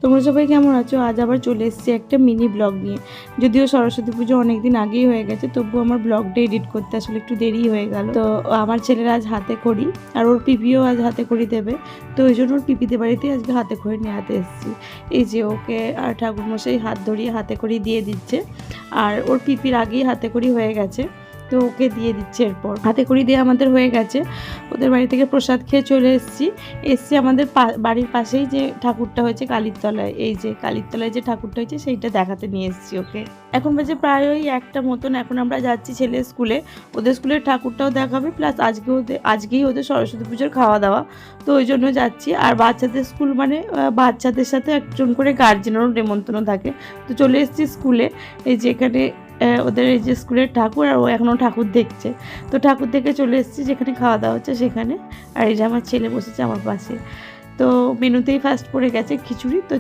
তোমরা সবাই কেমন আছো? আজ আবার চলে এসেছি একটা মিনি ব্লগ নিয়ে। যদিও সরস্বতী পুজো অনেক দিন আগেই হয়ে গেছে, তবুও আমার ব্লগটা এডিট করতে আসলে একটু দেরি হয়ে গেল। তো আমার ছেলের আজ হাতে খড়ি, আর ওর পিপিও আজ হাতে খড়ি দেবে। তো ওই জন্য ওর পিপিদের বাড়িতে আজকে হাতে খড়ি নেওয়াতে এসেছি। এই যে ওকে আর ঠাকুরমশাই হাত ধরিয়ে হাতে খড়ি দিয়ে দিচ্ছে, আর ওর পিপির আগেই হাতে খড়ি হয়ে গেছে, তো ওকে দিয়ে দিচ্ছে। এরপর হাতে খড়ি দিয়ে আমাদের হয়ে গেছে, ওদের বাড়ি থেকে প্রসাদ খেয়ে চলে এসছি আমাদের বাড়ির পাশেই যে ঠাকুরটা হয়েছে কালীর তলায়, এই যে কালীর তলায় যে ঠাকুরটা হয়েছে সেইটা দেখাতে নিয়ে এসেছি ওকে। এখন বাজে প্রায় ওই 1টা মতন। এখন আমরা যাচ্ছি ছেলের স্কুলে, ওদের স্কুলের ঠাকুরটাও দেখাবে, প্লাস আজকেই ওদের সরস্বতী পুজোর খাওয়া দাওয়া, তো ওই জন্য যাচ্ছি। আর বাচ্চাদের স্কুল মানে বাচ্চাদের সাথে একজন করে গার্জেনেরও নেমন্তন্ন থাকে। তো চলে এসেছি স্কুলে, এই যে এখানে ওদের এই যে স্কুলের ঠাকুর, আর ও এখনও ঠাকুর দেখছে। তো ঠাকুর দেখে চলে এসেছি যেখানে খাওয়া দাওয়া হচ্ছে সেখানে। আর এই যে আমার ছেলে বসেছে আমার পাশে। তো মেনুতেই ফার্স্ট পড়ে গেছে খিচুড়ি। তো